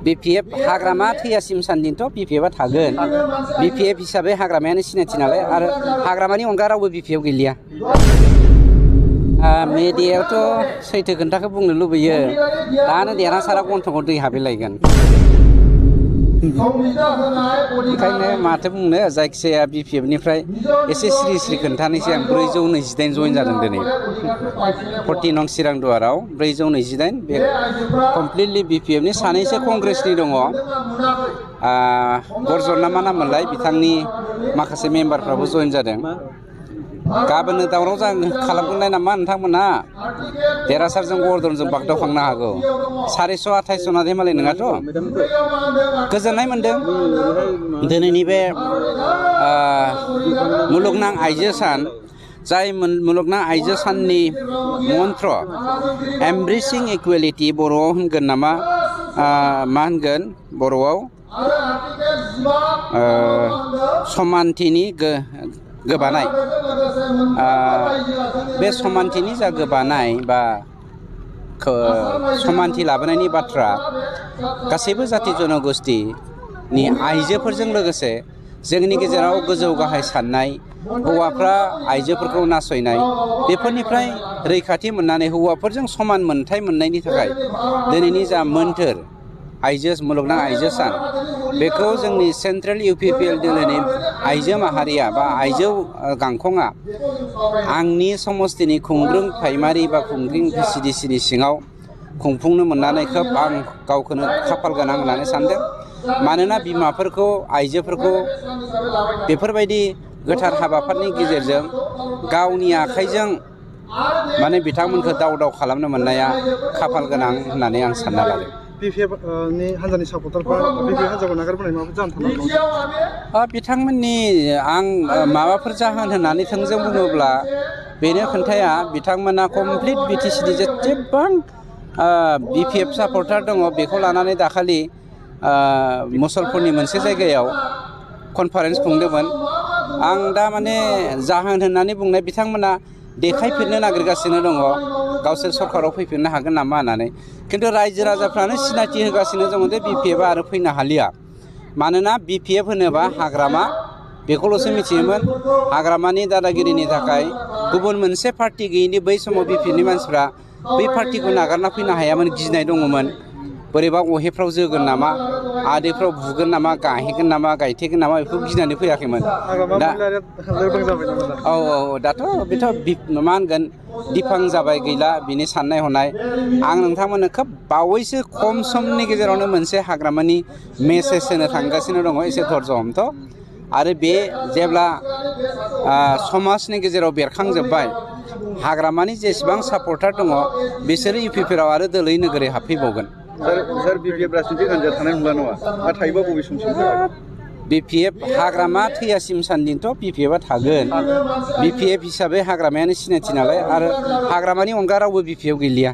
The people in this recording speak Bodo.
BPF हाग्रामा थैयासिम सानदिनथ' BPFआ थागोन BPF हिसाबै हाग्रामायानो सिनायथि नालाय आरो हाग्रामानि अनगा रावबो BPF गैलिया मेडियायावथ' सैथो खोन्थाखौ बुंनो लुबैयो दानो देरहासारा गन्थंआव दै हाबैलायगोन ओंखायनो माथो बुंनो जायखिजाया BPFनिफ्राय एसे सिरि खोन्थानोसै आं 428 जइन जादों दिनै 40 नं चिरां दुवाराव 428 बे कमप्लिटलि BPFनि सानैसो कंग्रेसनि दङ गरजन ना मा नाममोनलाय बिथांनि माखासे मेम्बारफ्राबो जइन जादों गाबोननो दावराव खालामगोनलाय नामा नोंथांमोना देरहासारजों गरदनजों बागदावखांनो हागौ 428 जना धेमालि नङाथ' गोजोननाय मोनदों दिनैनि बे मुलुगनां आइजो सान जाय मुलुगनां आइजो साननि मन्त्र एमब्रेसिं इकुवेलिटि बर'आव होनगोन नामा मा होनगोन बर'आव समानथिनि गोबानाय बे समानथिनि जा गोबानाय बा समानथि लाबोनायनि बाथ्रा गासैबो जाति जनगोष्ठीनि आइजोफोरजों लोगोसे जोंनि गेजेराव गोजौ गाहाय साननाय हौवाफ्रा आइजोफोरखौ नासयनाय बेफोरनिफ्राय रैखाथि मोननानै हौवाफोरजों समान मोनथाय मोननायनि थाखाय दिनैनि जा मोन्थोर मुलुगनां आइजो सान बेखौ जोंनि सेन्ट्रेल UPPL दोलोनि आइजो माहारिया बा आइजो गांखंआ आंनि समस्तिनि खुंग्रुं प्राइमारि बा खुंग्रुं VCDCनि सिङाव खुंफुंनो मोननानै खोब आं गावखौनो खाफाल गोनां होननानै सानदों मानोना बिमाफोरखौ आइजोफोरखौ बेफोरबायदि गोथार हाबाफारिनि गेजेरजों गावनि आखाइजों माने बिथांमोनखौ दाव खालामनो मोननाया खाफाल गोनां होननानै आं सानना लादों BPFनि हान्जानि सापर्टारफ्रा BPF हान्जाखौ नागारबोनाय माबाफोर जाहोन थानांगौ बिथांमोननि आं माबाफोर जाहोन होननानै थोंजों बुङोब्ला बेनो खोन्थाया बिथांमोना कमप्लिट BTCनि जेसेबां BPF सापर्टार दङ बेखौ लानानै दाखालि मुसलपुरनि मोनसे जायगायाव कनफारेन्स खुंदोंमोन आं दा माने जाहोन होननानै बुंनाय बिथांमोना देखायफिननो नागिरगासिनो दङ गावसोर सरकाराव फैफिननो हागोन नामा होननानै खिन्थु रायजो राजाफ्रानो सिनायथि होगासिनो दङ जे BPFआ आरो फैनो हालिया मानोना BPF होनोबा हाग्रामा बेखौल'सो मिथियोमोन हाग्रामानि दादागिरिनि थाखाय गुबुन मोनसे पार्टी गैयैनि बै समाव BPFनि मानसिफ्रा बै पार्टीखौ नागारना फैनो हायामोन गिनाय दङमोन बोरैबा अहेफ्राव जोगोन नामा आदैफ्राव बुगोन नामा गाहेगोन नामा गायथेगोन नामा बेखौ गिनानै फैयाखैमोन दा औ दाथ' बेथ' मा होनगोन दिफां जाबाय गैला बिनि साननाय हनाय आं नोंथांमोननो खोब बावैसो खम समनि गेजेरावनो मोनसे हाग्रामानि मेसेज होनो थांगासिनो दङ एसे धर्ज हमथ' आरो बे जेब्ला समाजनि गेजेराव बेरखांजोब्बाय हाग्रामानि जेसेबां सापर्टार दङ बिसोरो UPPLआव आरो दोलै नोगोरै हाबफैबावगोन सर BPF राजनितिक हान्जाया थानाय नंला नङा थायोबा बबे समसिम BPF हाग्रामा थैयासिम सानदिनथ' BPFआ थागोन BPF हिसाबै हाग्रामायानो सिनायथि नालाय आरो हाग्रामानि अनगा रावबो BPF गैलिया